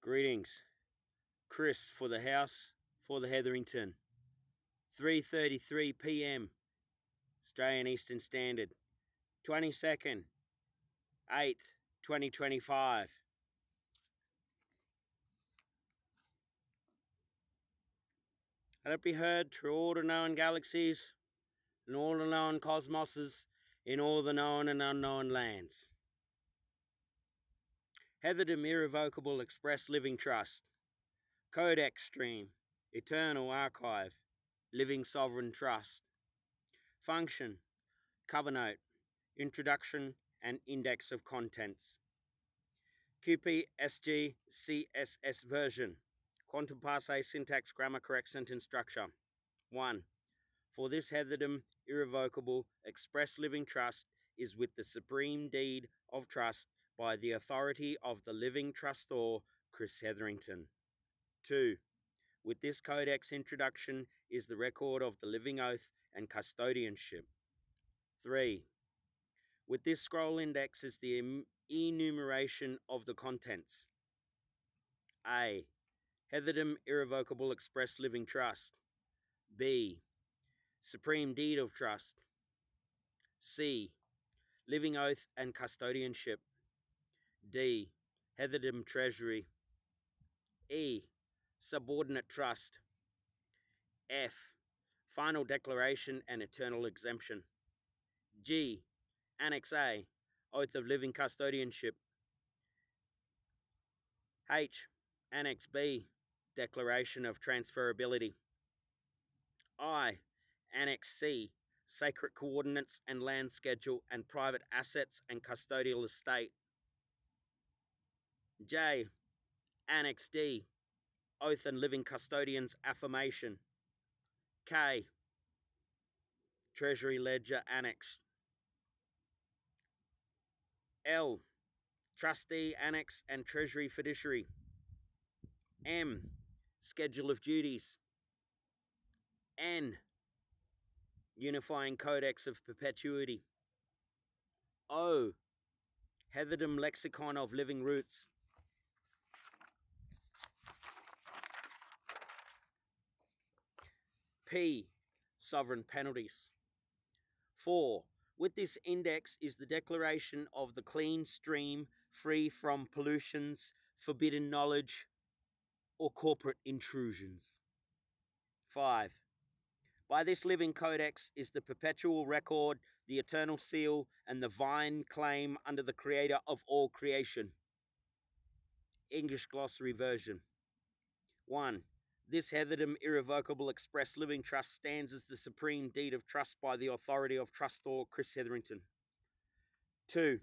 Greetings. Chris for the house, for the Hetherington. 3:33 p.m. Australian Eastern Standard. 22nd, 8th, 2025. Let it be heard through all the known galaxies and all the known cosmoses in all the known and unknown lands. Hetherington Irrevocable Express Living Trust. Codex Stream. Eternal Archive. Living Sovereign Trust. Function. Cover Note. Introduction and Index of Contents. QPSG CSS version. Quantum Passe Syntax Grammar Correct Sentence Structure. 1. For this Hetherington Irrevocable Express Living Trust is with the supreme deed of trust by the authority of the living trustor, Chris Hetherington. 2. With this codex introduction is the record of the living oath and custodianship. 3. With this scroll index is the enumeration of the contents. A. Hetherington Irrevocable Express Living Trust. B. Supreme Deed of Trust. C. Living Oath and Custodianship. D. Hetherington Treasury. E. Subordinate Trust. F. Final Declaration and Eternal Exemption. G. Annex A. Oath of Living Custodianship. H. Annex B. Declaration of Transferability. I. Annex C. Sacred Coordinates and Land Schedule and Private Assets and Custodial Estate. J. Annex D. Oath and Living Custodians Affirmation. K. Treasury Ledger Annex. L. Trustee Annex and Treasury Fiduciary. M. Schedule of Duties. N. Unifying Codex of Perpetuity. O. Hetherington Lexicon of Living Roots. P. Sovereign Penalties. 4. With this index is the declaration of the clean stream, free from pollutions, forbidden knowledge, or corporate intrusions. 5. By this living codex is the perpetual record, the eternal seal, and the divine claim under the creator of all creation. English Glossary Version. 1. This Hetherington Irrevocable Express Living Trust stands as the supreme deed of trust by the authority of trustor Chris Hetherington. 2.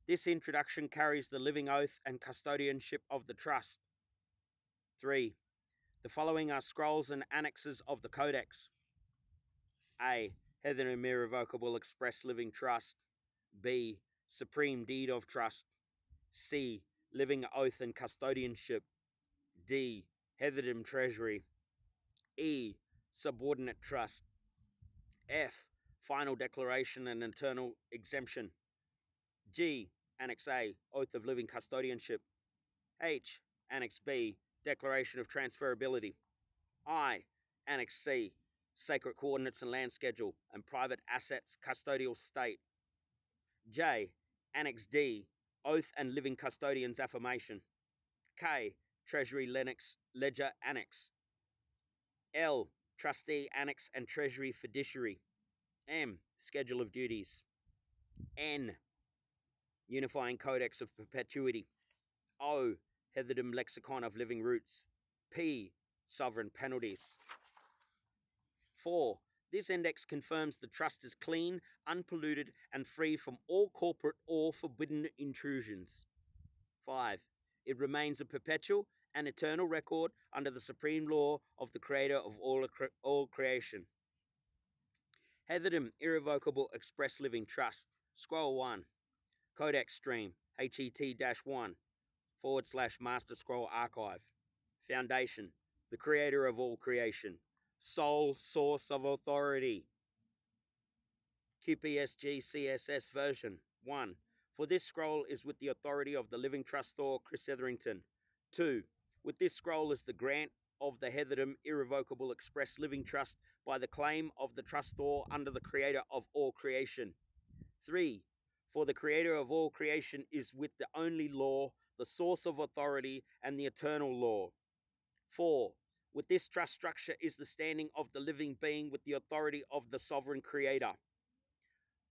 This introduction carries the living oath and custodianship of the trust. 3. The following are scrolls and annexes of the codex. A. Hetherington Irrevocable Express Living Trust. B. Supreme Deed of Trust. C. Living Oath and Custodianship. D. Hetherington Treasury. E. Subordinate Trust. F. Final Declaration and Eternal Exemption. G. Annex A. Oath of Living Custodianship. H. Annex B. Declaration of Transferability. I. Annex C. Sacred Coordinates and Land Schedule and Private Assets Custodial State. J. Annex D. Oath and Living Custodians Affirmation. K. Treasury Ledger Annex. L. Trustee Annex and Treasury Fiduciary. M. Schedule of Duties. N. Unifying Codex of Perpetuity. O. Hetherington Lexicon of Living Roots. P. Sovereign Penalties. 4. This index confirms the trust is clean, unpolluted, and free from all corporate or forbidden intrusions. 5. It remains a perpetual and eternal record under the supreme law of the creator of all creation. Hetherington Irrevocable Express Living Trust. Scroll 1. Codex Stream. HET-1 / Master Scroll Archive. Foundation. The creator of all creation. Sole source of authority. QPSG CSS version. 1. For this scroll is with the authority of the living trustor Chris Hetherington. 2. With this scroll is the grant of the Hetherum Irrevocable Express Living Trust by the claim of the trustor under the Creator of all creation. 3. For the Creator of all creation is with the only law, the source of authority, and the eternal law. 4. With this trust structure is the standing of the living being with the authority of the sovereign Creator.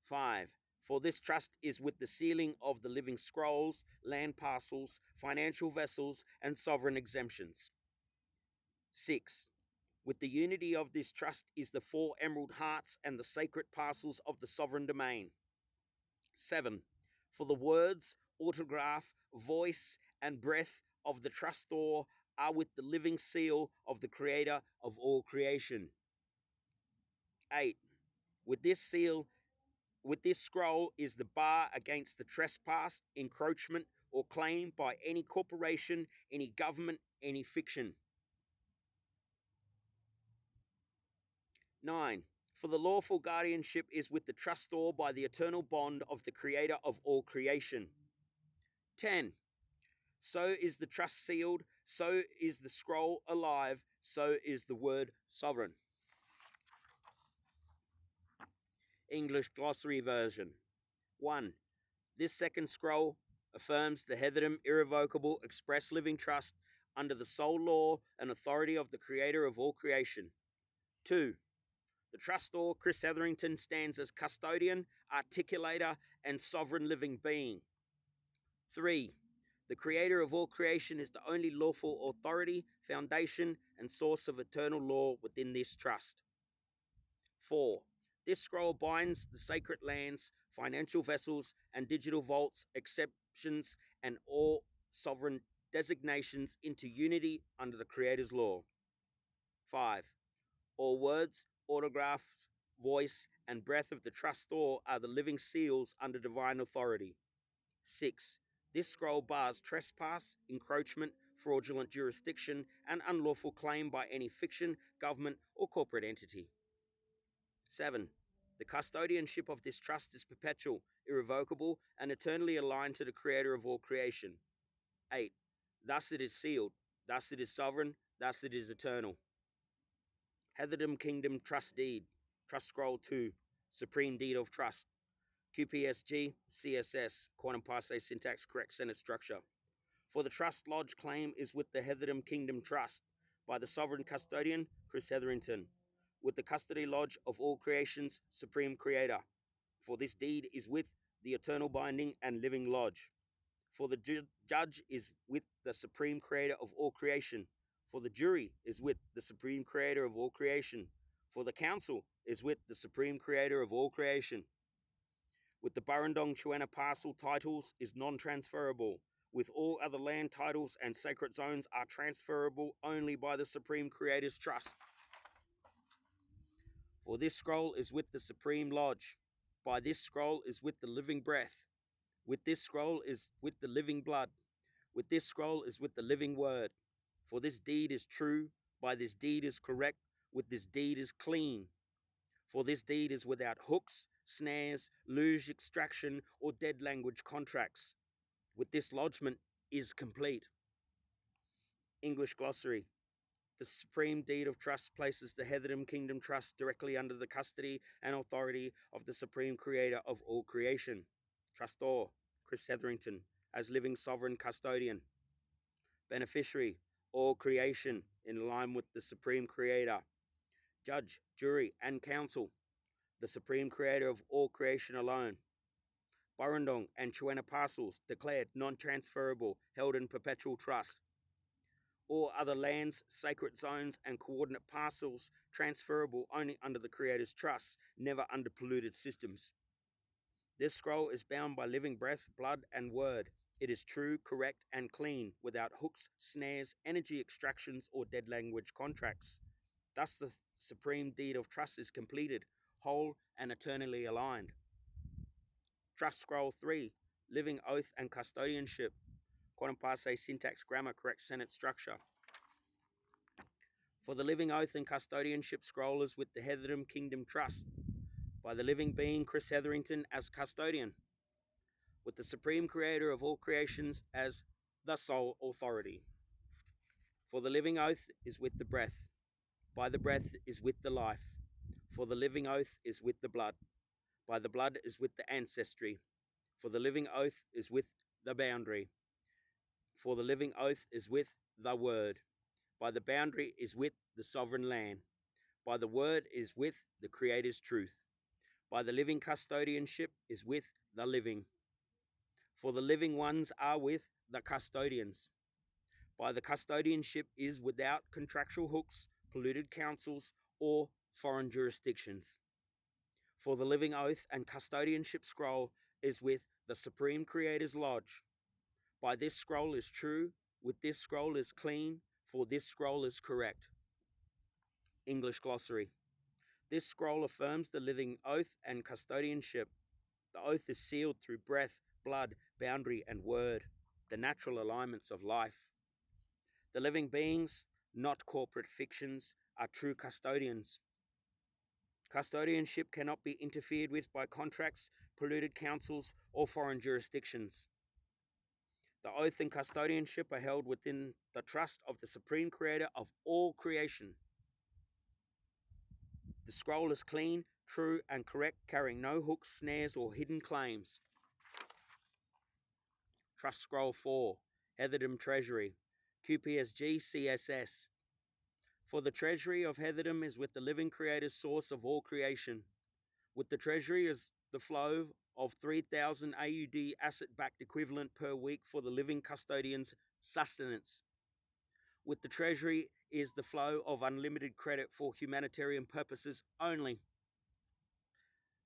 5. For this trust is with the sealing of the living scrolls, land parcels, financial vessels, and sovereign exemptions. 6. With the unity of this trust is the 4 emerald hearts and the sacred parcels of the sovereign domain. 7. For the words, autograph, voice, and breath of the trustor are with the living seal of the Creator of all creation. 8. With this scroll is the bar against the trespass, encroachment, or claim by any corporation, any government, any fiction. 9. For the lawful guardianship is with the trustor by the eternal bond of the Creator of all creation. 10. So is the trust sealed, so is the scroll alive, so is the word sovereign. English Glossary Version. 1. This second scroll affirms the Hetherum Irrevocable Express Living Trust under the sole law and authority of the Creator of all creation. 2. The trustor, Chris Hetherington, stands as custodian, articulator, and sovereign living being. 3. The Creator of all creation is the only lawful authority, foundation, and source of eternal law within this trust. 4. This scroll binds the sacred lands, financial vessels, and digital vaults, exceptions, and all sovereign designations into unity under the Creator's law. 5. All words, autographs, voice, and breath of the trustor are the living seals under divine authority. 6. This scroll bars trespass, encroachment, fraudulent jurisdiction, and unlawful claim by any fiction, government, or corporate entity. 7. The custodianship of this trust is perpetual, irrevocable, and eternally aligned to the Creator of all creation. 8. Thus it is sealed, thus it is sovereign, thus it is eternal. Hetherum Kingdom Trust Deed, Trust Scroll 2, Supreme Deed of Trust. QPSG, CSS, Quantum Passe Syntax Correct Sentence Structure. For the Trust Lodge claim is with the Hetherum Kingdom Trust by the Sovereign Custodian, Chris Hetherington, with the Custody Lodge of all creations, Supreme Creator. For this deed is with the Eternal Binding and Living Lodge. For the Judge is with the Supreme Creator of all creation. For the Jury is with the Supreme Creator of all creation. For the Council is with the Supreme Creator of all creation. With the Burrendong Chuana parcel titles is non-transferable. With all other land titles and sacred zones are transferable only by the Supreme Creator's trust. For this scroll is with the Supreme Lodge. By this scroll is with the living breath. With this scroll is with the living blood. With this scroll is with the living word. For this deed is true. By this deed is correct. With this deed is clean. For this deed is without hooks, snares, loosh extraction, or dead language contracts. With this lodgment is complete. English Glossary. The Supreme Deed of Trust places the Hetherum Kingdom Trust directly under the custody and authority of the Supreme Creator of all creation. Trustor, Chris Hetherington, as living sovereign custodian. Beneficiary, all creation in line with the Supreme Creator. Judge, jury, and council, the Supreme Creator of all creation alone. Burrendong and Chuana parcels declared non-transferable, held in perpetual trust. All other lands, sacred zones, and coordinate parcels transferable only under the Creator's trust, never under polluted systems. This scroll is bound by living breath, blood, and word. It is true, correct, and clean, without hooks, snares, energy extractions, or dead language contracts. Thus the Supreme Deed of Trust is completed, whole, and eternally aligned. Trust Scroll 3, Living Oath and Custodianship. Quantum Passe Syntax Grammar Correct Sentence Structure. For the Living Oath and Custodianship scroll is with the Hetherum Kingdom Trust, by the living being Chris Hetherington as custodian, with the Supreme Creator of all creations as the sole authority. For the living oath is with the breath. By the breath is with the life. For the living oath is with the blood. By the blood is with the ancestry. For the living oath is with the boundary. For the living oath is with the word. By the boundary is with the sovereign land. By the word is with the Creator's truth. By the living custodianship is with the living. For the living ones are with the custodians. By the custodianship is without contractual hooks, polluted councils, or foreign jurisdictions. For the living oath and custodianship scroll is with the Supreme Creator's lodge. By this scroll is true, with this scroll is clean, for this scroll is correct. English glossary. This scroll affirms the living oath and custodianship. The oath is sealed through breath, blood, boundary, and word, the natural alignments of life. The living beings, not corporate fictions, are true custodians. Custodianship cannot be interfered with by contracts, polluted councils, or foreign jurisdictions. The oath and custodianship are held within the trust of the Supreme Creator of all creation. The scroll is clean, true, and correct, carrying no hooks, snares, or hidden claims. Trust Scroll 4, Heatherdom Treasury, QPSG CSS. For the treasury of Heatherdom is with the living Creator's source of all creation. With the treasury is the flow of 3,000 AUD asset-backed equivalent per week for the living custodian's sustenance. With the treasury is the flow of unlimited credit for humanitarian purposes only.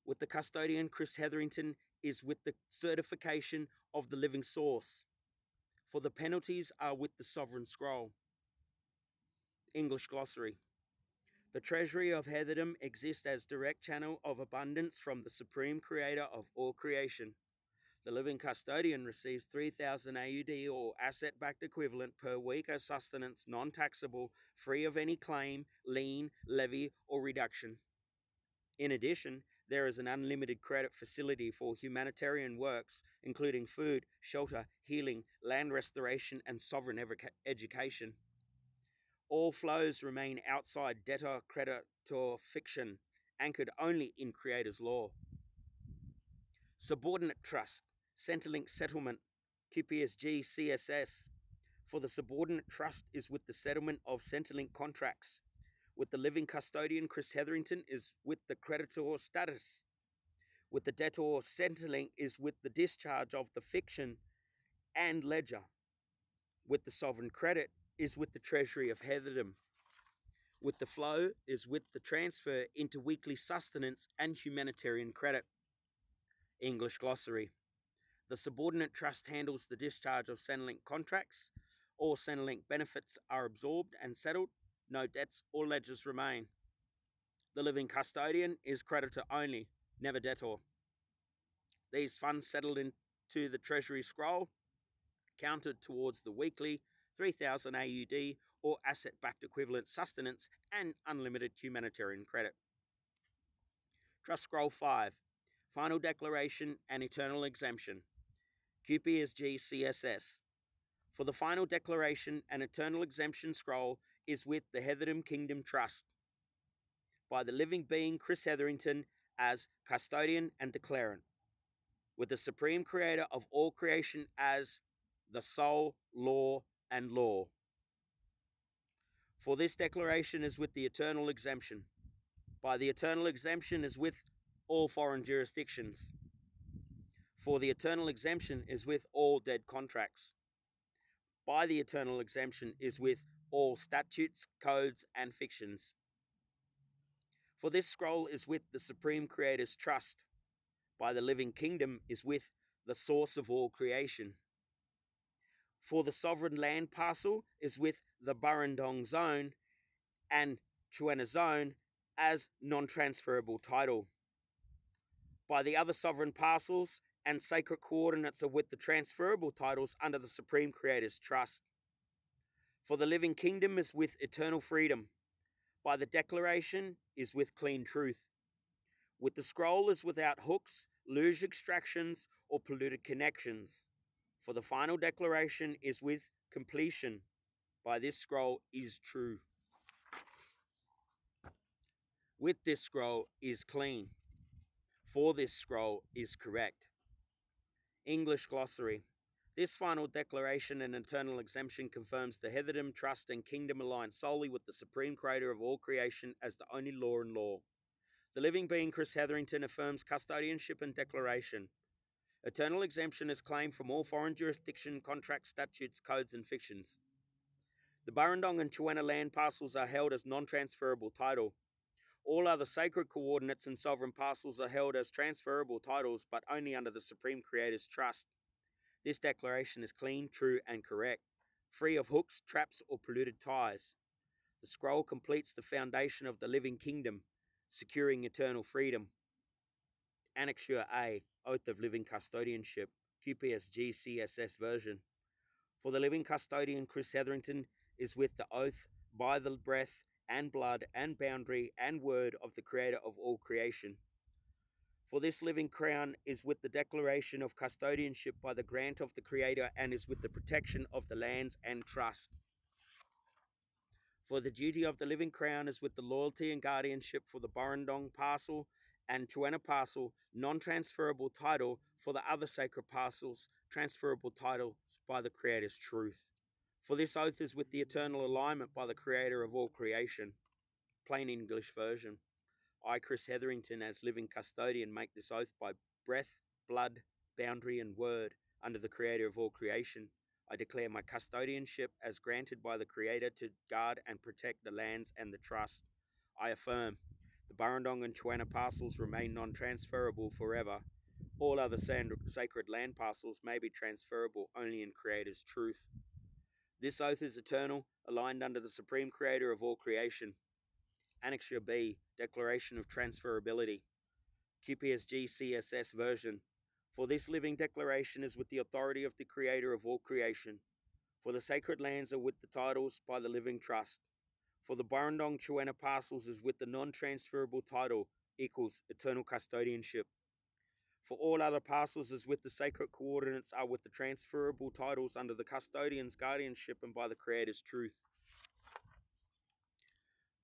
With the custodian, Chris Hetherington, is with the certification of the living source. For the penalties are with the sovereign scroll. English glossary. The treasury of Heatherdom exists as direct channel of abundance from the Supreme Creator of all creation. The living custodian receives 3,000 AUD or asset-backed equivalent per week as sustenance, non-taxable, free of any claim, lien, levy, or reduction. In addition, there is an unlimited credit facility for humanitarian works, including food, shelter, healing, land restoration, and sovereign education. All flows remain outside debtor-creditor fiction, anchored only in Creator's law. Subordinate Trust, Centrelink Settlement, QPSG CSS. For the subordinate trust is with the settlement of Centrelink contracts. With the living custodian, Chris Hetherington, is with the creditor status. With the debtor, Centrelink is with the discharge of the fiction and ledger. With the sovereign credit is with the treasury of Heatherdom. With the flow is with the transfer into weekly sustenance and humanitarian credit. English glossary. The subordinate trust handles the discharge of Centrelink contracts. All Centrelink benefits are absorbed and settled. No debts or ledgers remain. The living custodian is creditor only, never debtor. These funds settled into the treasury scroll, counted towards the weekly 3,000 AUD or asset-backed equivalent sustenance and unlimited humanitarian credit. Trust Scroll 5, Final Declaration and Eternal Exemption, QPSG CSS. For the Final Declaration and Eternal Exemption Scroll is with the Heatherdom Kingdom Trust, by the living being Chris Hetherington as custodian and declarant, with the Supreme Creator of all creation as the sole law and law. For this declaration is with the eternal exemption. By the eternal exemption is with all foreign jurisdictions. For the eternal exemption is with all dead contracts. By the eternal exemption is with all statutes, codes, and fictions. For this scroll is with the Supreme Creator's trust. By the living kingdom is with the source of all creation. For the sovereign land parcel is with the Burrendong zone and Chuana zone as non-transferable title. By the other sovereign parcels and sacred coordinates are with the transferable titles under the Supreme Creator's trust. For the living kingdom is with eternal freedom. By the declaration is with clean truth. With the scroll is without hooks, loosh extractions, or polluted connections. For the final declaration is with completion. by this scroll is true. With this scroll is clean. For this scroll is correct. English glossary. This final declaration and eternal exemption confirms the Heatherdom Trust and Kingdom align solely with the Supreme Creator of all creation as the only law and law. The living being Chris Hetherington affirms custodianship and declaration. Eternal exemption is claimed from all foreign jurisdiction, contracts, statutes, codes, and fictions. The Burrendong and Chewena land parcels are held as non-transferable title. All other sacred coordinates and sovereign parcels are held as transferable titles, but only under the Supreme Creator's trust. This declaration is clean, true, and correct, free of hooks, traps, or polluted ties. The scroll completes the foundation of the living kingdom, securing eternal freedom. Annexure A, Oath of Living Custodianship, QPSG CSS version. For the living custodian, Chris Hetherington is with the oath, by the breath, and blood, and boundary, and word of the Creator of all creation. For this living crown is with the declaration of custodianship by the grant of the Creator, and is with the protection of the lands and trust. For the duty of the living crown is with the loyalty and guardianship for the Burrendong parcel and Chewena parcel, non-transferable title for the other sacred parcels, transferable titles by the Creator's truth. For this oath is with the eternal alignment by the Creator of all creation. Plain English version. I, Chris Hetherington, as living custodian, make this oath by breath, blood, boundary, and word, under the Creator of all creation. I declare my custodianship as granted by the Creator to guard and protect the lands and the trust. I affirm, the Burrendong and Chewena parcels remain non-transferable forever. All other sacred land parcels may be transferable only in Creator's truth. This oath is eternal, aligned under the Supreme Creator of all creation. Annexure B, Declaration of Transferability. QPSG CSS version. For this living declaration is with the authority of the Creator of all creation. For the sacred lands are with the titles by the living trust. For the Burrendong Chewena parcels is with the non-transferable title equals eternal custodianship. For all other parcels is with the sacred coordinates are with the transferable titles under the custodian's guardianship and by the Creator's truth.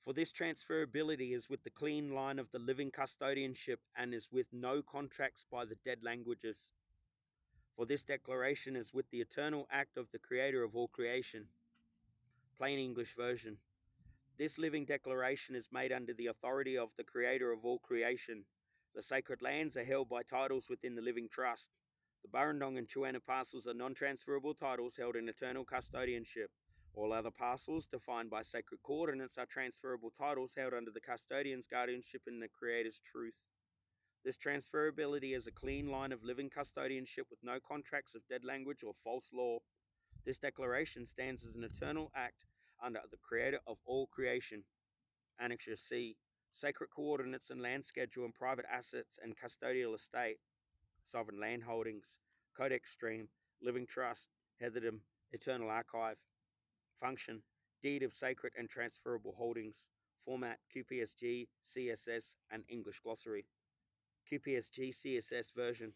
For this transferability is with the clean line of the living custodianship and is with no contracts by the dead languages. For this declaration is with the eternal act of the Creator of all creation. Plain English version. This living declaration is made under the authority of the Creator of all creation. The sacred lands are held by titles within the living trust. The Burrendong and Chewena parcels are non-transferable titles held in eternal custodianship. All other parcels defined by sacred coordinates are transferable titles held under the custodian's guardianship in the Creator's truth. This transferability is a clean line of living custodianship with no contracts of dead language or false law. This declaration stands as an eternal act under the Creator of all creation. Annexure C, Sacred coordinates and land schedule and private assets and custodial estate, sovereign land holdings, codex stream, living trust, Heatherdom, eternal archive. Function, deed of sacred and transferable holdings. Format, QPSG, CSS, and English glossary. QPSG CSS version.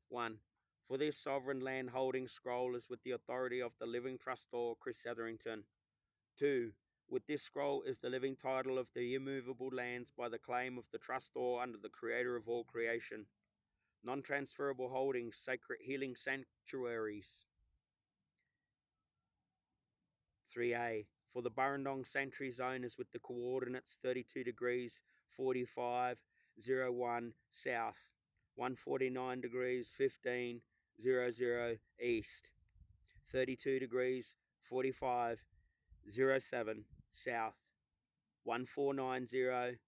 1. For this sovereign land holding scroll is with the authority of the living trustor Chris Hetherington. 2. With this scroll is the living title of the immovable lands by the claim of the trustor under the Creator of all creation. Non-transferable holdings, sacred healing sanctuaries. 3a. For the Burrendong Sanctuary Zone is with the coordinates 32 degrees 4501 south, 149 degrees 1500 east, 32 degrees 4507 south, 149 degrees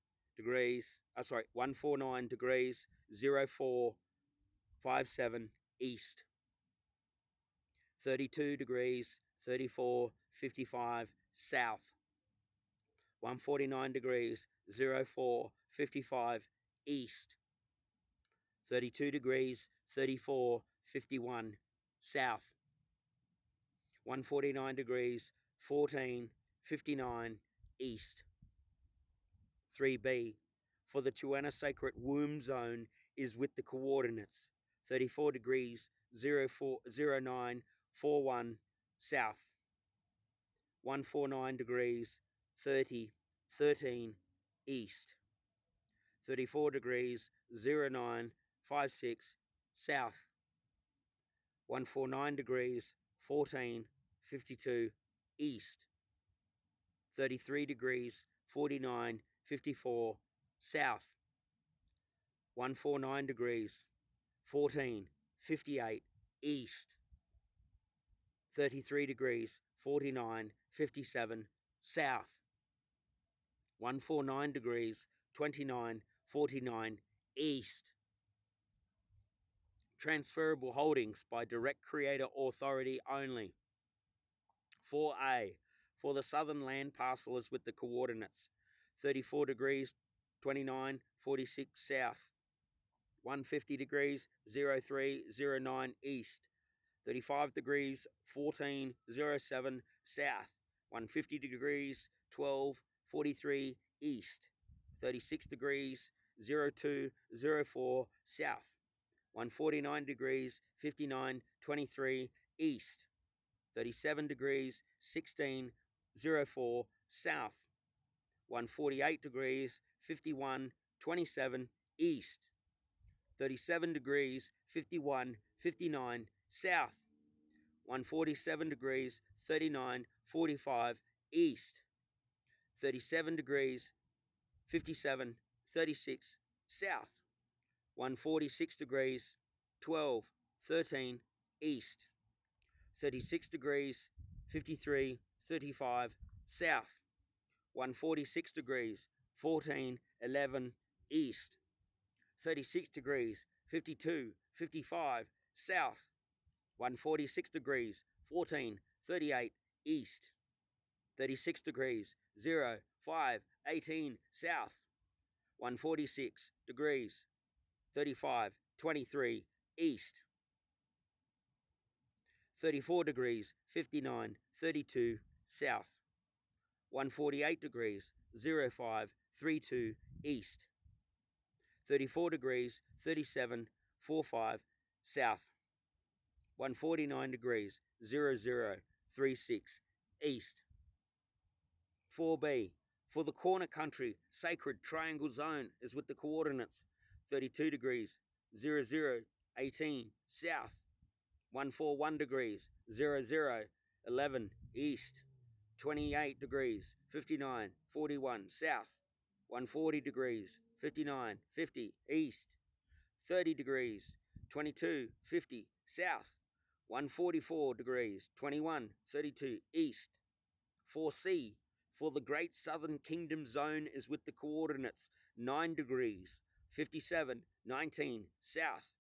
0457 east, 32 degrees 3455 south, 149 degrees 0455 east, 32 degrees 3451 south, 149 degrees 1459 east. 3b. For the Chewena Sacred Womb Zone is with the coordinates 34 degrees 0941 south, 149 degrees 13 east. 34 degrees 0956 south. 149 degrees 1452 east. 33 degrees 4954 south. 149 degrees 1458 east. 33 degrees 4957 south. 149 degrees 2949 east. Transferable holdings by direct creator authority only. 4A. For the southern land parcel is with the coordinates 34 degrees 2946 south, 150 degrees 0309 east, 35 degrees 1407 south, 150 degrees 1243 east, 36 degrees 0204 south, 149 degrees 5923 east, 37 degrees 1604 south, 148 degrees 5127 east, 37 degrees 5159 south, 147 degrees 3945 east, 37 degrees 5736 south, 146 degrees 1213 east, 36 degrees 5335 south, 146 degrees 1411 east, 36 degrees 5255 south, 146 degrees 1438 east, 36 degrees 0518 south, 146 degrees 3523 east, 34 degrees 5932 south, 148 degrees 0532 east, 34 degrees 3745 south, 149 degrees 0036 east. 4B. For the corner country, sacred triangle zone is with the coordinates 32 degrees 0018 south, 141 degrees 0011 east, 28 degrees 5941 south, 140 degrees 5950 east, 30 degrees 2250 south, 144 degrees 2132 east. 4C. For the Great Southern Kingdom zone is with the coordinates 9 degrees 5719 south,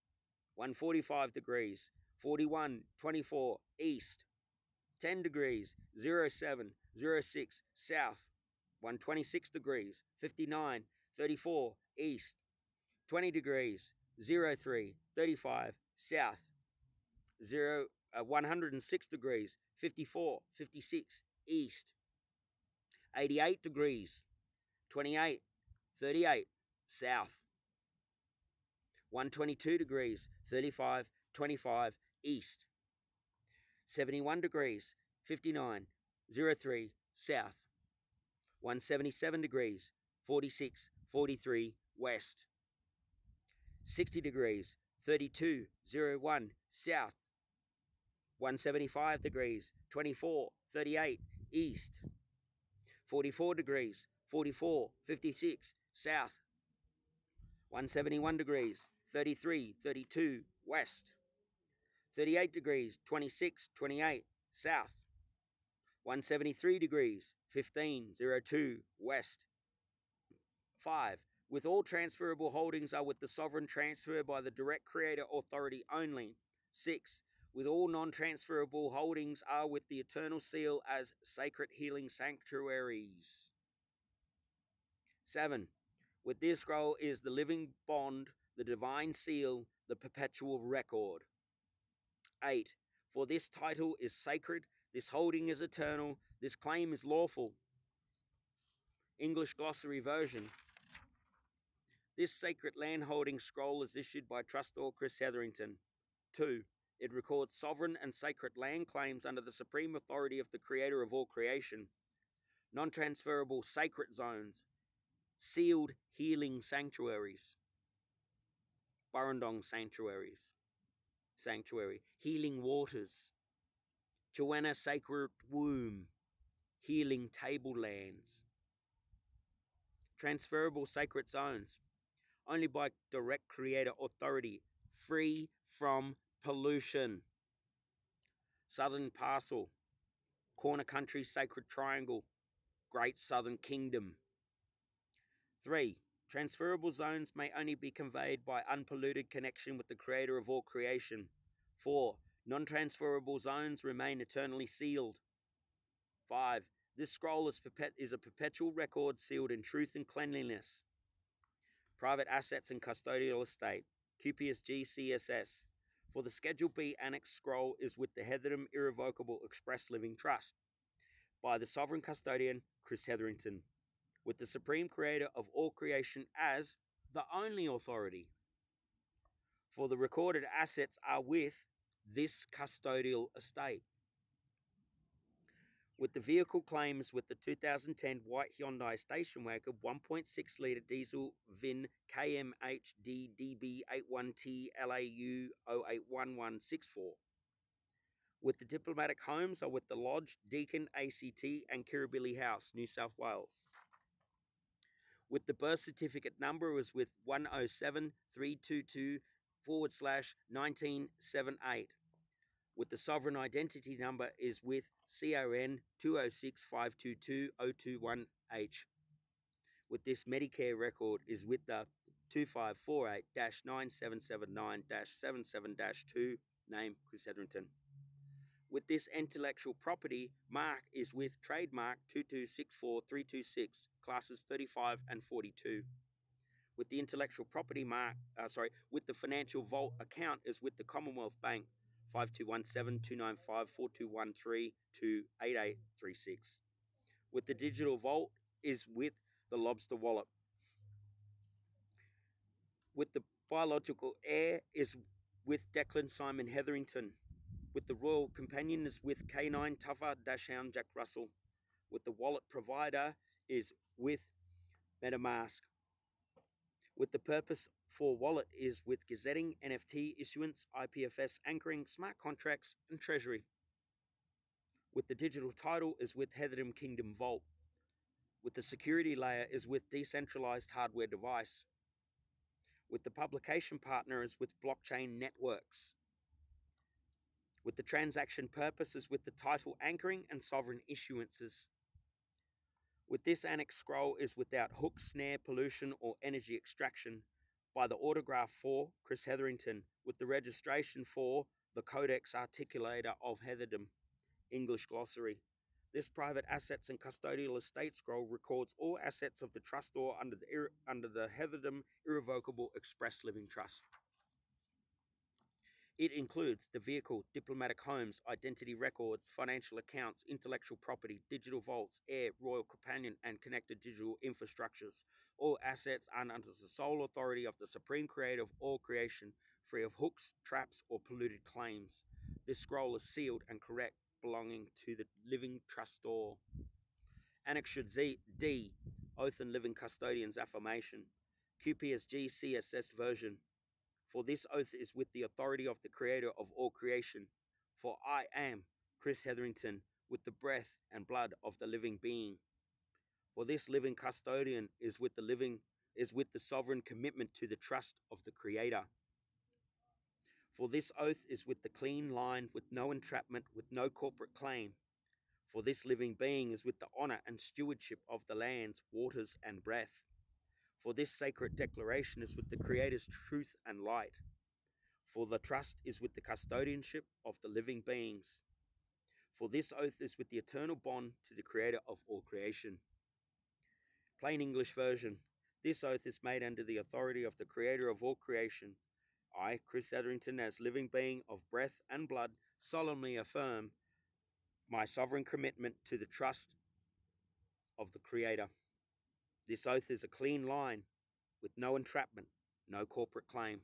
145 degrees 4124 east, 10 degrees 0706 south, 126 degrees 5934 east, 20 degrees 0335 south, 106 degrees 5456 east, 88 degrees 2838 south, 122 degrees 3525 east, 71 degrees 5903 south, 177 degrees 4643 west, 60 degrees 3201 south, 175 degrees 2438 east, 44 degrees 4456 south, 171 degrees 3332 west, 38 degrees 2628 south, 173 degrees 1502 west. 5. With all transferable holdings are with the sovereign transfer by the direct creator authority only. 6. With all non-transferable holdings are with the eternal seal as sacred healing sanctuaries. 7. With this scroll is the living bond, the divine seal, the perpetual record. 8. For this title is sacred, this holding is eternal, this claim is lawful. English Glossary Version. This sacred landholding scroll is issued by Trustor Chris Hetherington. 2. It records sovereign and sacred land claims under the supreme authority of the creator of all creation, non-transferable sacred zones, sealed healing sanctuaries, Burundong sanctuary, healing waters, Joanna sacred womb, healing tablelands, transferable sacred zones, only by direct creator authority, free from pollution. Southern Parcel, Corner Country Sacred Triangle, Great Southern Kingdom. 3. Transferable zones may only be conveyed by unpolluted connection with the creator of all creation. 4. Non-transferable zones remain eternally sealed. 5. This scroll is a perpetual record sealed in truth and cleanliness. Private assets and custodial estate, QPSG CSS. For the Schedule B Annex scroll is with the Heatherdom Irrevocable Express Living Trust, by the Sovereign Custodian, Chris Hetherington, with the Supreme Creator of all creation as the only authority. For the recorded assets are with this custodial estate. With the vehicle claims with the 2010 white Hyundai station wagon 1.6 litre diesel VIN KMHDDB81T LAU 081164. With the diplomatic homes are with the Lodge, Deakin, ACT and Kirribilli House, New South Wales. With the birth certificate number is with 107-322/1978. With the sovereign identity number is with CRN 206-522-021H. With this Medicare record is with the 2548-9779-77-2, name Chris Hetherington. With this intellectual property mark is with trademark 2264326, classes 35 and 42. With the intellectual property mark, with the financial vault account is with the Commonwealth Bank 5217-295-4213-28836. With the digital vault is with the Lobster Wallet. With the biological heir is with Declan Simon Hetherington. With the Royal Companion is with K9 Tuffer Dashhound Jack Russell. With the wallet provider is with MetaMask. With the purpose for wallet is with gazetting, NFT issuance, IPFS anchoring, smart contracts, and treasury. With the digital title is with Heatherdom Kingdom Vault. With the security layer is with decentralized hardware device. With the publication partner is with blockchain networks. With the transaction purpose is with the title anchoring and sovereign issuances. With this annex scroll is without hook, snare, pollution, or energy extraction, by the autograph for Chris Hetherington, with the registration for the Codex Articulator of Heatherdom, English glossary. This private assets and custodial estate scroll records all assets of the trustor under the Heatherdom Irrevocable Express Living Trust. It includes the vehicle, diplomatic homes, identity records, financial accounts, intellectual property, digital vaults, air, royal companion, and connected digital infrastructures. All assets are under the sole authority of the supreme creator of all creation, free of hooks, traps, or polluted claims. This scroll is sealed and correct, belonging to the living trustor. Annexure D, Oath and Living Custodian's Affirmation, QPSG CSS version. For this oath is with the authority of the creator of all creation. For I am Chris Hetherington, with the breath and blood of the living being. For this living custodian is with the sovereign commitment to the trust of the creator. For this oath is with the clean line, with no entrapment, with no corporate claim. For this living being is with the honor and stewardship of the lands, waters, and breath. For this sacred declaration is with the Creator's truth and light. For the trust is with the custodianship of the living beings. For this oath is with the eternal bond to the Creator of all creation. Plain English version. This oath is made under the authority of the Creator of all creation. I, Chris Hetherington, as living being of breath and blood, solemnly affirm my sovereign commitment to the trust of the Creator. This oath is a clean line, with no entrapment, no corporate claim.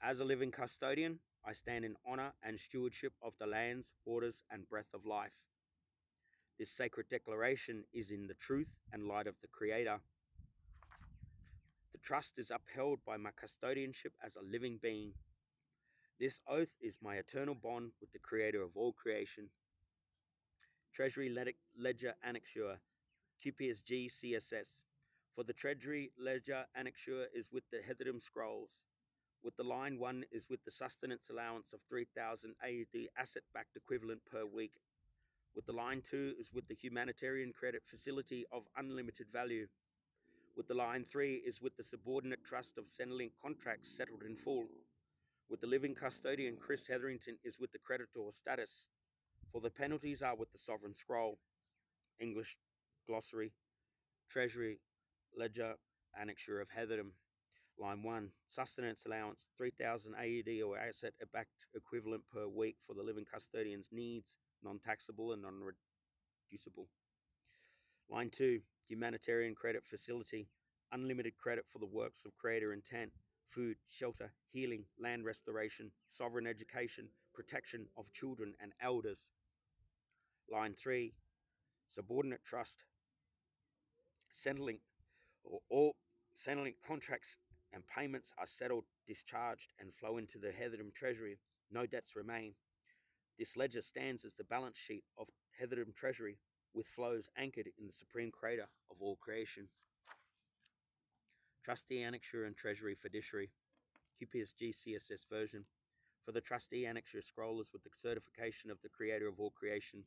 As a living custodian, I stand in honor and stewardship of the lands, waters, and breath of life. This sacred declaration is in the truth and light of the Creator. The trust is upheld by my custodianship as a living being. This oath is my eternal bond with the Creator of all creation. Treasury Ledger Annexure, QPSG CSS. For the Treasury Ledger Annexure is with the Hetherum Scrolls. With the line 1 is with the sustenance allowance of 3,000 AUD asset-backed equivalent per week. With the line 2 is with the humanitarian credit facility of unlimited value. With the line 3 is with the subordinate trust of Centrelink contracts settled in full. With the living custodian Chris Hetherington is with the creditor status. For the penalties are with the sovereign scroll. English glossary. Treasury Ledger Annexure of Hetherum. Line 1, sustenance allowance, 3,000 AUD or asset-backed equivalent per week for the living custodian's needs, non-taxable and non-reducible. Line 2, humanitarian credit facility, unlimited credit for the works of creator intent, food, shelter, healing, land restoration, sovereign education, protection of children and elders. Line 3, subordinate trust, Centrelink, or all Centrelink contracts and payments are settled, discharged, and flow into the Hetherum Treasury. No debts remain. This ledger stands as the balance sheet of Hetherum Treasury, with flows anchored in the supreme creator of all creation. Trustee Annexure and Treasury Fiduciary, QPSG CSS version. For the Trustee Annexure scroll is with the certification of the creator of all creation.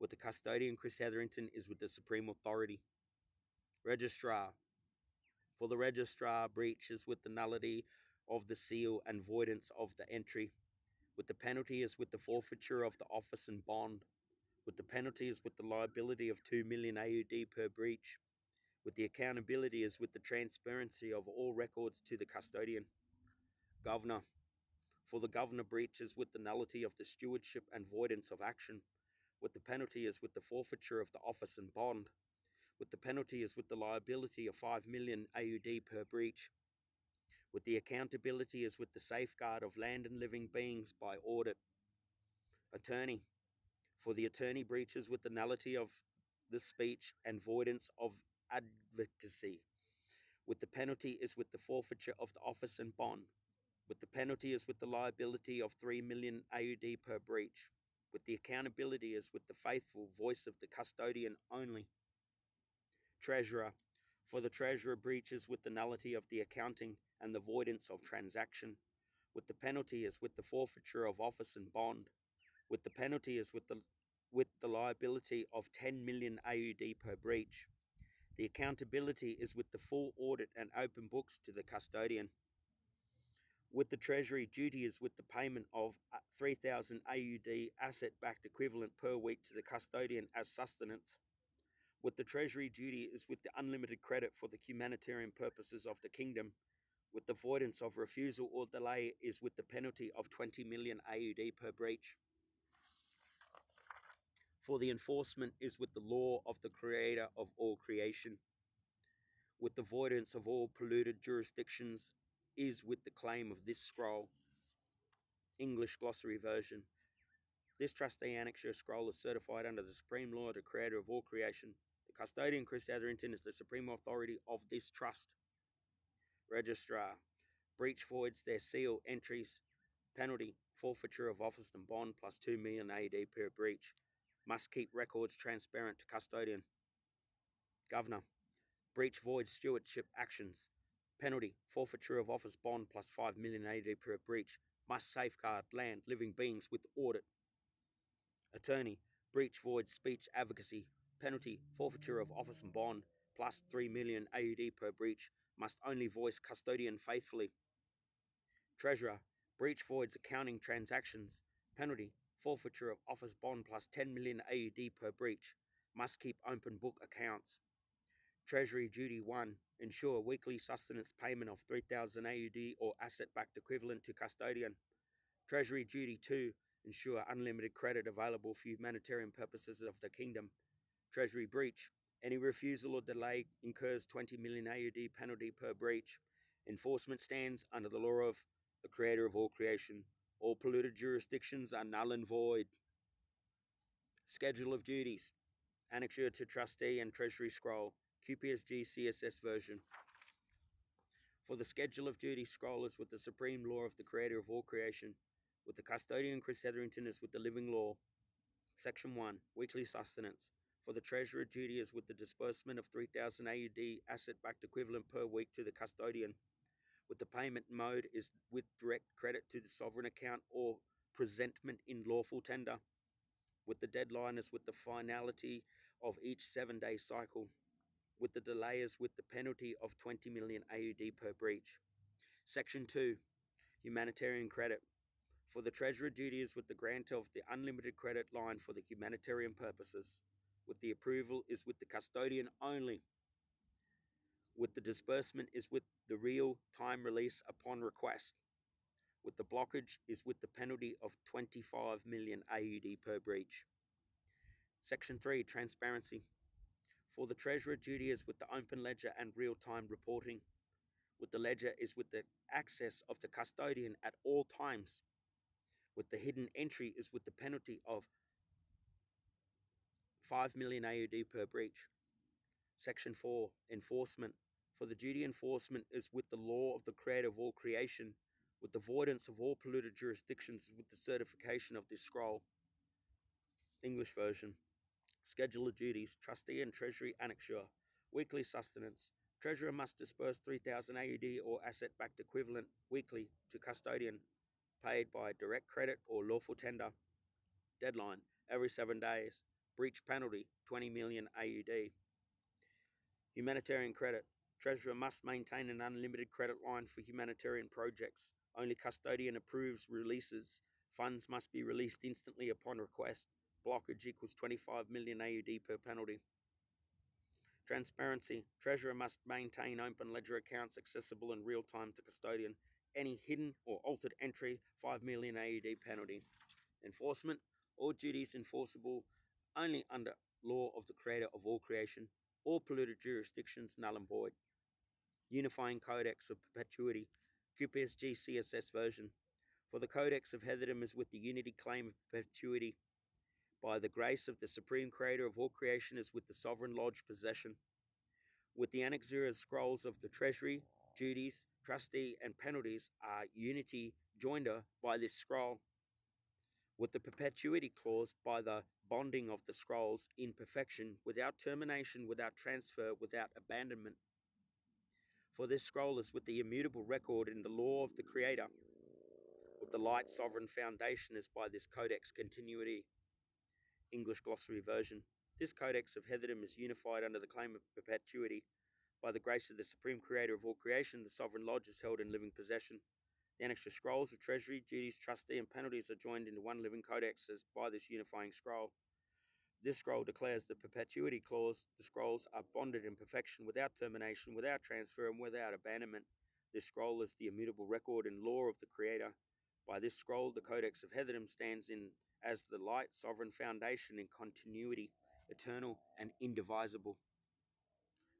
With the custodian Chris Hetherington is with the supreme authority. Registrar. For the registrar, breach is with the nullity of the seal and voidance of the entry. With the penalty is with the forfeiture of the office and bond. With the penalty is with the liability of 2 million AUD per breach. With the accountability is with the transparency of all records to the custodian. Governor. For the governor, breach is with the nullity of the stewardship and voidance of action. With the penalty is with the forfeiture of the office and bond. With the penalty is with the liability of 5 million AUD per breach. With the accountability is with the safeguard of land and living beings by audit. Attorney. For the attorney, breaches with the nullity of the speech and voidance of advocacy. With the penalty is with the forfeiture of the office and bond. With the penalty is with the liability of 3 million AUD per breach. With the accountability is with the faithful voice of the custodian only. Treasurer. For the treasurer, breaches with the nullity of the accounting and the voidance of transaction. With the penalty is with the forfeiture of office and bond. With the penalty is with the liability of 10 million AUD per breach. The accountability is with the full audit and open books to the custodian. With the Treasury, duty is with the payment of 3,000 AUD asset-backed equivalent per week to the custodian as sustenance. With the Treasury, duty is with the unlimited credit for the humanitarian purposes of the kingdom. With the voidance of refusal or delay is with the penalty of 20 million AUD per breach. For the enforcement is with the law of the creator of all creation. With the voidance of all polluted jurisdictions is with the claim of this scroll. English glossary version. This trustee annexure scroll is certified under the supreme law of the creator of all creation. The custodian Chris Hetherington is the supreme authority of this trust. Registrar. Breach voids their seal entries. Penalty, forfeiture of office and bond plus 2 million AUD per breach. Must keep records transparent to custodian. Governor. Breach voids stewardship actions. Penalty, forfeiture of office bond plus 5 million AUD per breach. Must safeguard land, living beings with audit. Attorney. Breach voids speech advocacy. Penalty, forfeiture of office and bond plus 3 million AUD per breach. Must only voice custodian faithfully. Treasurer. Breach voids accounting transactions. Penalty, forfeiture of office bond plus 10 million AUD per breach. Must keep open book accounts. Treasury duty 1. Ensure weekly sustenance payment of 3,000 AUD or asset-backed equivalent to custodian. Treasury duty 2. Ensure unlimited credit available for humanitarian purposes of the kingdom. Treasury breach. Any refusal or delay incurs 20 million AUD penalty per breach. Enforcement stands under the law of the creator of all creation. All polluted jurisdictions are null and void. Schedule of duties. Annexure to Trustee and Treasury Scroll. QPSG CSS version. For the Schedule of Duties scroll is with the supreme law of the creator of all creation, with the custodian Chris Hetherington is with the living law. Section 1. Weekly sustenance. For the treasurer duty is with the disbursement of 3,000 AUD asset-backed equivalent per week to the custodian. With the payment mode is with direct credit to the sovereign account or presentment in lawful tender. With the deadline is with the finality of each 7-day cycle. With the delay is with the penalty of 20 million AUD per breach. Section 2. Humanitarian credit. For the treasurer duty is with the grant of the unlimited credit line for the humanitarian purposes. With the approval is with the custodian only. With the disbursement is with the real-time release upon request. With the blockage is with the penalty of 25 million AUD per breach. Section 3. Transparency. For the treasurer duty is with the open ledger and real-time reporting. With the ledger is with the access of the custodian at all times. With the hidden entry is with the penalty of 5 million AUD per breach. Section 4. Enforcement. For the duty enforcement is with the law of the creator of all creation, with the avoidance of all polluted jurisdictions with the certification of this scroll. English version. Schedule of duties. Trustee and Treasury annexure. Weekly sustenance. Treasurer must disburse 3,000 AUD or asset-backed equivalent weekly to custodian, paid by direct credit or lawful tender. Deadline, every 7 days. Breach penalty, 20 million AUD. Humanitarian credit. Treasurer must maintain an unlimited credit line for humanitarian projects. Only custodian approves releases. Funds must be released instantly upon request. Blockage equals 25 million AUD per penalty. Transparency. Treasurer must maintain open ledger accounts accessible in real time to custodian. Any hidden or altered entry, 5 million AUD penalty. Enforcement. All duties enforceable only under law of the creator of all creation. All polluted jurisdictions null and void. Unifying Codex of Perpetuity. QPSG CSS version. For the Codex of Heatherdom is with the unity claim of perpetuity. By the grace of the supreme creator of all creation is with the sovereign lodge possession. With the annexure scrolls of the treasury, duties, trustee, and penalties are unity joinder by this scroll. With the perpetuity clause by the bonding of the scrolls in perfection, without termination, without transfer, without abandonment. For this scroll is with the immutable record in the law of the creator. With the light sovereign foundation is by this codex continuity. English glossary version. This codex of Heatherdom is unified under the claim of perpetuity. By the grace of the supreme creator of all creation, the sovereign lodge is held in living possession. The annexure scrolls of treasury, duties, trustee, and penalties are joined into one living codex as by this unifying scroll. This scroll declares the perpetuity clause. The scrolls are bonded in perfection without termination, without transfer, and without abandonment. This scroll is the immutable record and law of the creator. By this scroll, the codex of Heatherdom stands in as the light sovereign foundation in continuity, eternal and indivisible.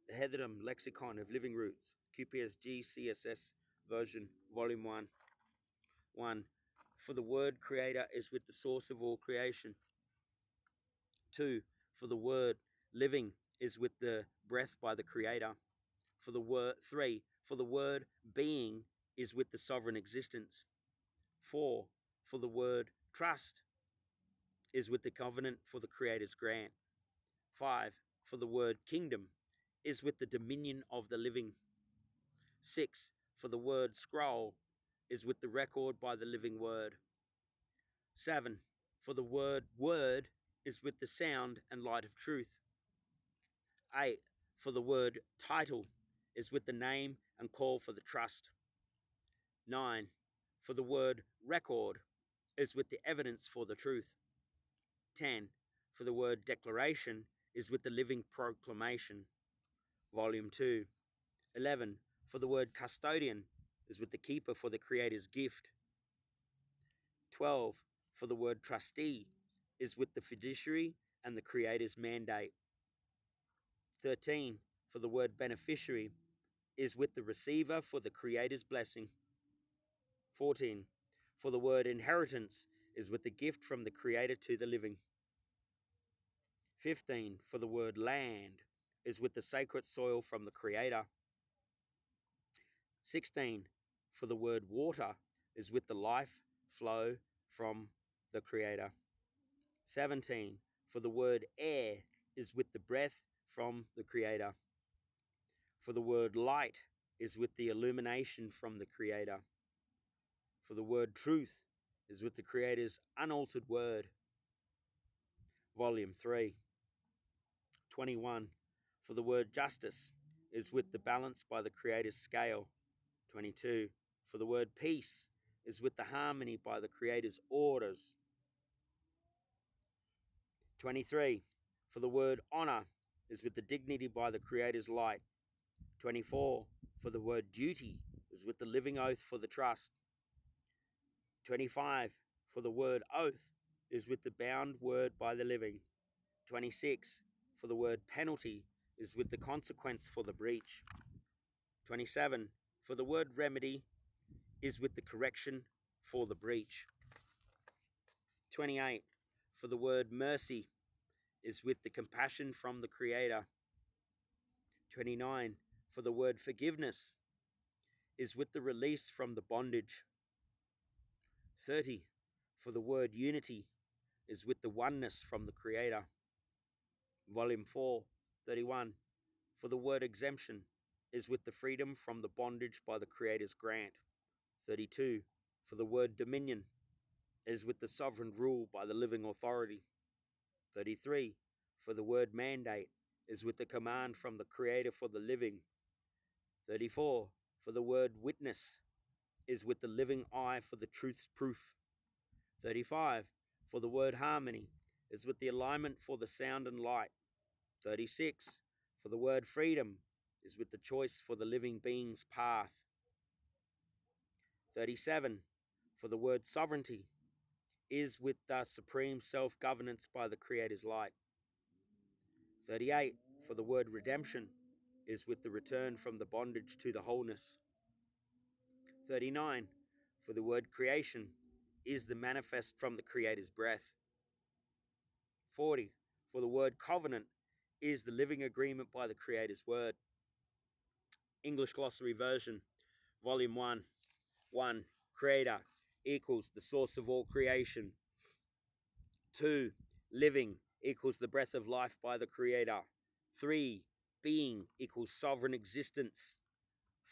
The Heatherdom Lexicon of Living Roots, QPSG CSS version, volume 1. 1. For the word creator is with the source of all creation. 2. For the word living is with the breath by the creator. 3. For the word being is with the sovereign existence. 4. For the word trust is with the covenant for the creator's grant. 5. For the word kingdom is with the dominion of the living. 6. For the word scroll is with the record by the living word. 7. For the word is with the sound and light of truth. 8. For the word title is with the name and call for the trust. 9. For the word record is with the evidence for the truth. 10. For the word declaration is with the living proclamation. Volume 2. 11. For the word custodian is with the keeper for the creator's gift. 12. For the word trustee is with the fiduciary and the creator's mandate. 13. For the word beneficiary is with the receiver for the creator's blessing. 14. for the word inheritance is with the gift from the Creator to the living. 15, for the word land is with the sacred soil from the Creator. 16, for the word water is with the life flow from the Creator. 17, for the word air is with the breath from the Creator. For the word light is with the illumination from the Creator. For the word truth is with the Creator's unaltered word. Volume 3. 21. For the word justice is with the balance by the Creator's scale. 22. For the word peace is with the harmony by the Creator's orders. 23. For the word honor is with the dignity by the Creator's light. 24. For the word duty is with the living oath for the trust. 25. For the word oath is with the bound word by the living. 26. For the word penalty is with the consequence for the breach. 27. For the word remedy is with the correction for the breach. 28. For the word mercy is with the compassion from the Creator. 29. For the word forgiveness is with the release from the bondage. 30. For the word unity is with the oneness from the Creator. Volume 4, 31. For the word exemption is with the freedom from the bondage by the Creator's grant. 32. For the word dominion is with the sovereign rule by the living authority. 33. For the word mandate is with the command from the Creator for the living. 34. For the word witness is with the living eye for the truth's proof. 35. For the word harmony is with the alignment for the sound and light. 36. For the word freedom is with the choice for the living being's path. 37. For the word sovereignty is with the supreme self-governance by the Creator's light. 38. For the word redemption is with the return from the bondage to the wholeness. 39. For the word creation is the manifest from the Creator's breath. 40. For the word covenant is the living agreement by the Creator's word. English Glossary Version, Volume 1. 1. Creator equals the source of all creation. 2. Living equals the breath of life by the Creator. 3. Being equals sovereign existence.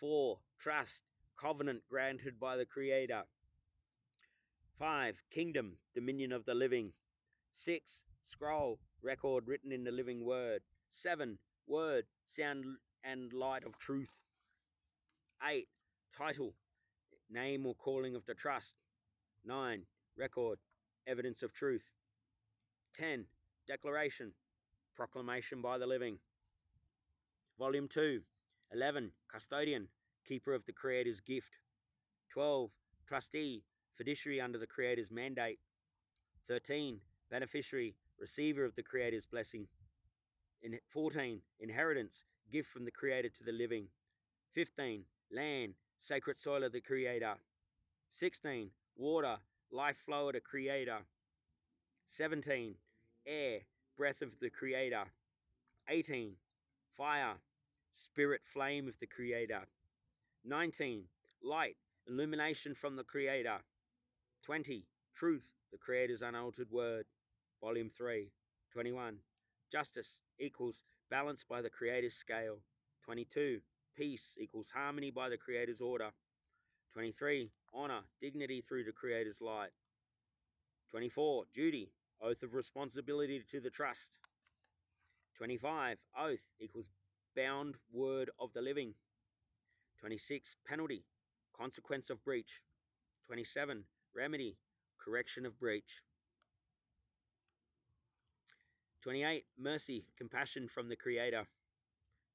4. Trust, covenant granted by the Creator. 5. Kingdom, dominion of the living. 6. Scroll, record written in the living word. 7. Word, sound and light of truth. 8. Title, name or calling of the trust. 9. Record, evidence of truth. 10. Declaration, proclamation by the living. Volume 2. 11. Custodian, keeper of the Creator's gift. 12. Trustee, fiduciary under the Creator's mandate. 13. Beneficiary, receiver of the Creator's blessing. 14. Inheritance, gift from the Creator to the living. 15. Land, sacred soil of the Creator. 16. Water, life flow of the Creator. 17. Air, breath of the Creator. 18. Fire, spirit flame of the Creator. 19. Light, illumination from the Creator. 20. Truth, the Creator's unaltered word. Volume 3. 21. Justice equals balance by the Creator's scale. 22. Peace equals harmony by the Creator's order. 23. Honor, dignity through the Creator's light. 24. Duty, oath of responsibility to the trust. 25. Oath equals bound word of the living. 26. Penalty, consequence of breach. 27. Remedy, correction of breach. 28. Mercy, compassion from the Creator.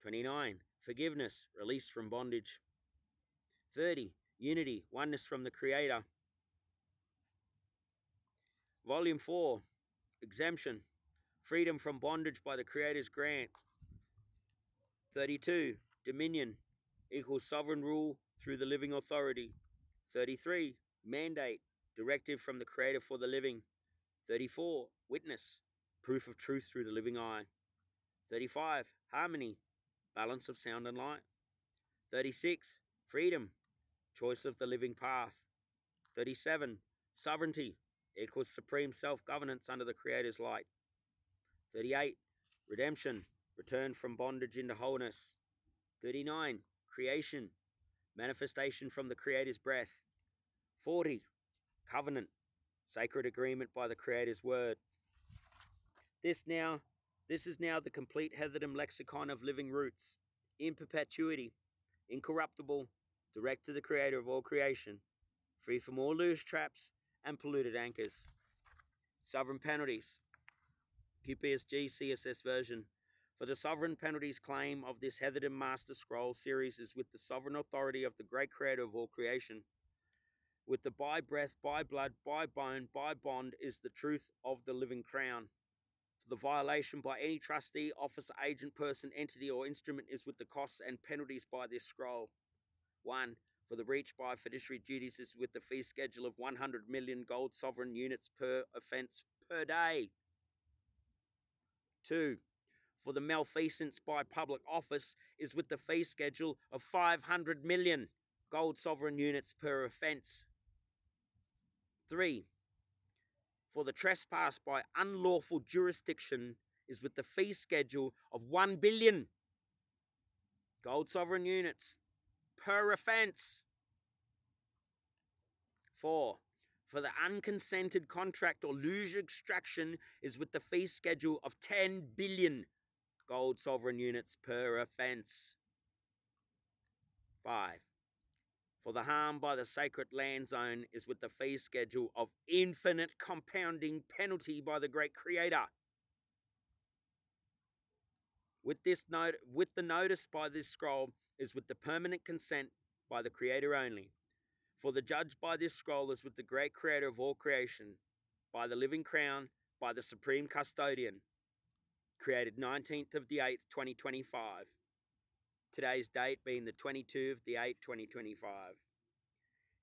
29. Forgiveness, release from bondage. 30. Unity, oneness from the Creator. Volume 4. Exemption, freedom from bondage by the Creator's grant. 32. Dominion equals sovereign rule through the living authority. 33. Mandate, directive from the Creator for the living. 34. Witness, proof of truth through the living eye. 35. Harmony, balance of sound and light. 36. Freedom, choice of the living path. 37. Sovereignty, equals supreme self-governance under the Creator's light. 38. Redemption, return from bondage into wholeness. 39. Creation, manifestation from the Creator's breath. 40. Covenant, sacred agreement by the Creator's word. This is now the complete Heatherdom lexicon of living roots, in perpetuity, incorruptible, direct to the Creator of all creation, free from all loosh traps and polluted anchors. Sovereign penalties. QPSG CSS version. For the sovereign penalties claim of this Heatherdom Master Scroll series is with the sovereign authority of the great Creator of all creation. With the by breath, by blood, by bone, by bond is the truth of the living crown. For the violation by any trustee, officer, agent, person, entity, or instrument is with the costs and penalties by this scroll. 1. For the breach by fiduciary duties is with the fee schedule of 100 million gold sovereign units per offence per day. 2. For the malfeasance by public office is with the fee schedule of 500 million gold sovereign units per offence. 3. For the trespass by unlawful jurisdiction is with the fee schedule of 1 billion gold sovereign units per offence. 4. For the unconsented contract or loosh extraction is with the fee schedule of 10 billion gold sovereign units per offence. 5. For the harm by the sacred land zone is with the fee schedule of infinite compounding penalty by the great Creator. With the notice by this scroll is with the permanent consent by the Creator only. For the judge by this scroll is with the great Creator of all creation, by the living crown, by the supreme custodian, created 19th of the 8th, 2025. Today's date being the 22nd of the 8th, 2025.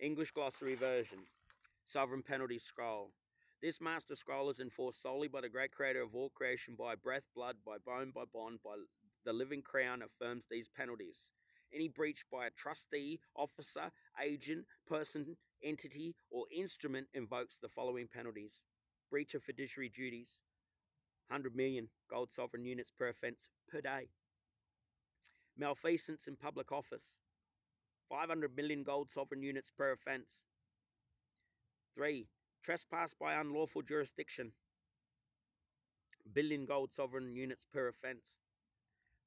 English glossary version. Sovereign penalty scroll. This master scroll is enforced solely by the great Creator of all creation by breath, blood, by bone, by bond, by the living crown affirms these penalties. Any breach by a trustee, officer, agent, person, entity, or instrument invokes the following penalties. Breach of fiduciary duties, 100 million gold sovereign units per offence per day. Malfeasance in public office, 500 million gold sovereign units per offence. 3. Trespass by unlawful jurisdiction, billion gold sovereign units per offence.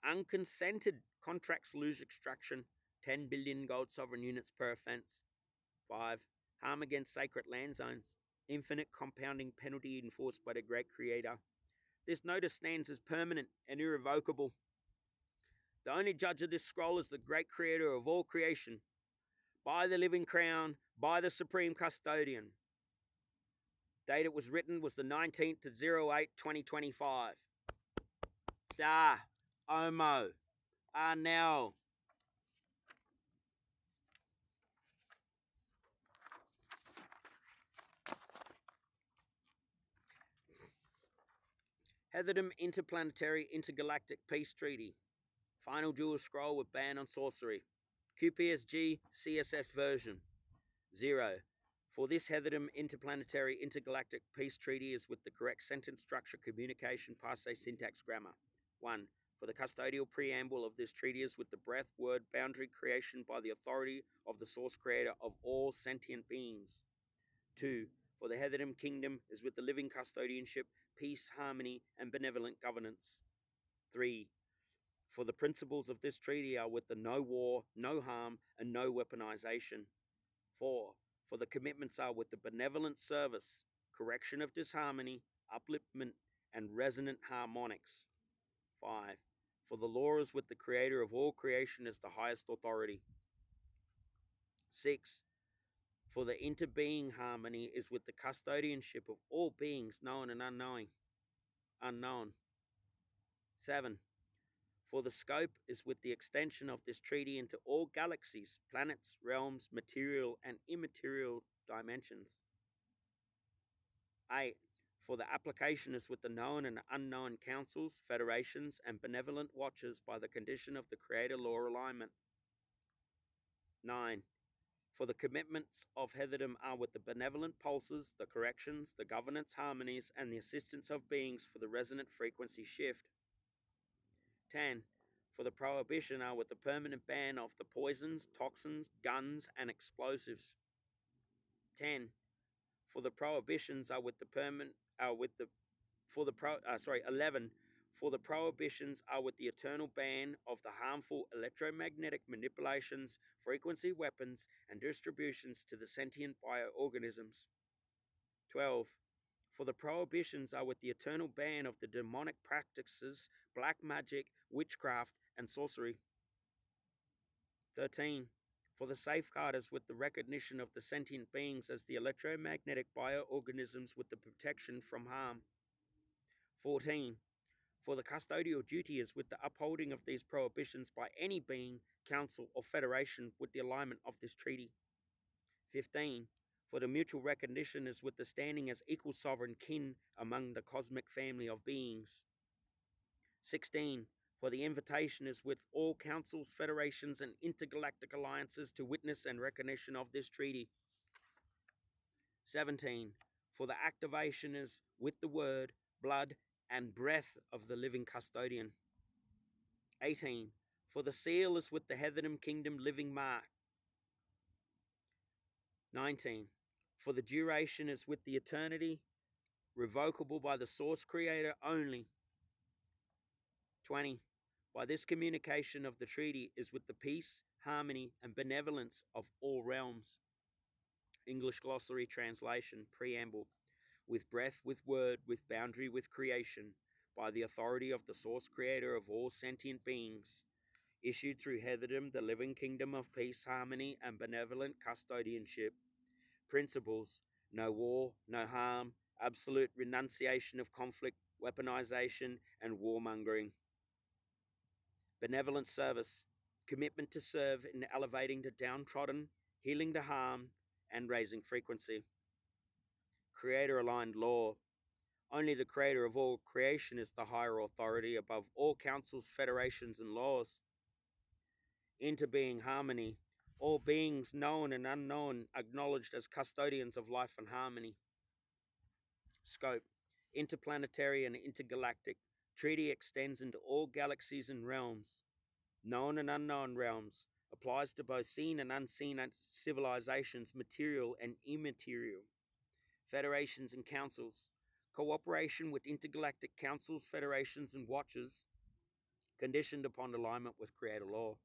Unconsented contracts loosh extraction, 10 billion gold sovereign units per offence. 5. Harm against sacred land zones, infinite compounding penalty enforced by the great Creator. This notice stands as permanent and irrevocable. The only judge of this scroll is the great Creator of all creation, by the living crown, by the supreme custodian. Date it was written was the 19th of 08, 2025. Da, Omo, Arnell. Heatherdom Interplanetary Intergalactic-Peace-Treaty. Final dual scroll with ban on sorcery. QPSG CSS version. 0. For this Heatherdom Interplanetary Intergalactic-Peace-Treaty is with the correct sentence structure, communication, passe, syntax, grammar. 1. For the custodial preamble of this treaty is with the breath, word, boundary, creation by the authority of the source creator of all sentient beings. 2. For the Heatherdom Kingdom is with the living custodianship, peace, harmony, and benevolent governance. 3. For the principles of this treaty are with the no war, no harm, and no weaponization. 4. For the commitments are with the benevolent service, correction of disharmony, upliftment, and resonant harmonics. 5. For the law is with the Creator of all creation as the highest authority. 6. For the interbeing harmony is with the custodianship of all beings, known and unknown. 7. For the scope is with the extension of this treaty into all galaxies, planets, realms, material and immaterial dimensions. 8. For the application is with the known and unknown councils, federations, and benevolent watchers by the condition of the Creator law alignment. 9. For the commitments of heatherdom are with the benevolent pulses, the corrections, the governance harmonies, and the assistance of beings for the resonant frequency shift. 10. For the prohibition are with the permanent ban of the poisons, toxins, guns, and explosives. 10. For the prohibitions are with the 11. For the prohibitions are with the eternal ban of the harmful electromagnetic manipulations, frequency weapons, and distributions to the sentient bioorganisms. 12. For the prohibitions are with the eternal ban of the demonic practices, black magic, witchcraft, and sorcery. 13. For the safeguard is with the recognition of the sentient beings as the electromagnetic bioorganisms with the protection from harm. 14. For the custodial duty is with the upholding of these prohibitions by any being, council, or federation with the alignment of this treaty. 15. For the mutual recognition is with the standing as equal sovereign kin among the cosmic family of beings. 16. For the invitation is with all councils, federations, and intergalactic alliances to witness and recognition of this treaty. 17. For the activation is with the word, blood, and breath of the living custodian. 18. For the seal is with the Heatherdom Kingdom living mark. 19. For the duration is with the eternity, revocable by the source creator only. 20. By this communication of the treaty is with the peace, harmony, and benevolence of all realms. English Glossary Translation, Preamble. With breath, with word, with boundary, with creation, by the authority of the source creator of all sentient beings, issued through Heatherdom, the living kingdom of peace, harmony, and benevolent custodianship. Principles: no war, no harm, absolute renunciation of conflict, weaponization, and warmongering. Benevolent service: commitment to serve in elevating the downtrodden, healing the harm, and raising frequency. Creator-aligned law: only the creator of all creation is the higher authority above all councils, federations, and laws. Interbeing harmony: all beings known and unknown acknowledged as custodians of life and harmony. Scope: interplanetary and intergalactic. Treaty extends into all galaxies and realms. Known and unknown realms. Applies to both seen and unseen civilizations, material and immaterial. Federations and councils. Cooperation with intergalactic councils, federations, and watchers, conditioned upon alignment with creator law.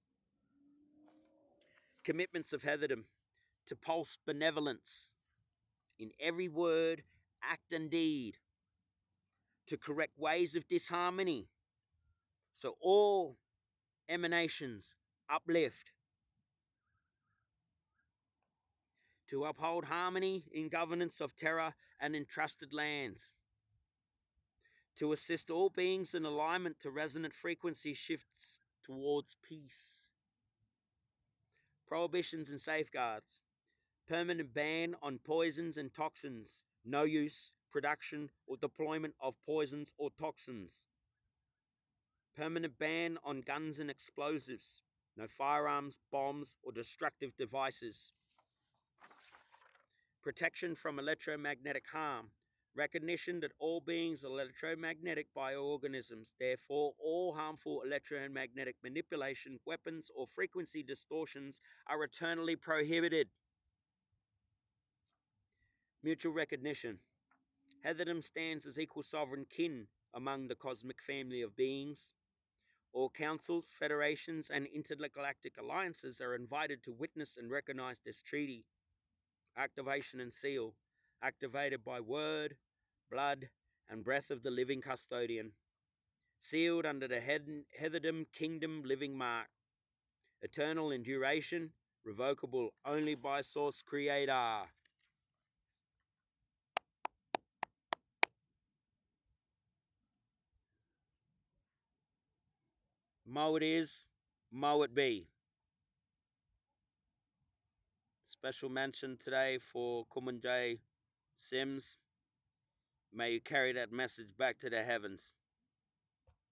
Commitments of Heatherdom: to pulse benevolence in every word, act, and deed, to correct ways of disharmony, so all emanations uplift, to uphold harmony in governance of terra and entrusted lands, to assist all beings in alignment to resonant frequency shifts towards peace. Prohibitions and safeguards: permanent ban on poisons and toxins, no use, production, or deployment of poisons or toxins. Permanent ban on guns and explosives, no firearms, bombs, or destructive devices. Protection from electromagnetic harm, recognition that all beings are electromagnetic bioorganisms, therefore all harmful electromagnetic manipulation, weapons, or frequency distortions are eternally prohibited. Mutual recognition: Heatherdom stands as equal sovereign kin among the cosmic family of beings. All councils, federations, and intergalactic alliances are invited to witness and recognize this treaty. Activation and seal: activated by word, blood, and breath of the living custodian. Sealed under the Heatherdom Kingdom living mark. Eternal in duration, revocable only by source creator. Mo it is, Mo it be. Special mention today for Kumanjay Sims. May you carry that message back to the heavens.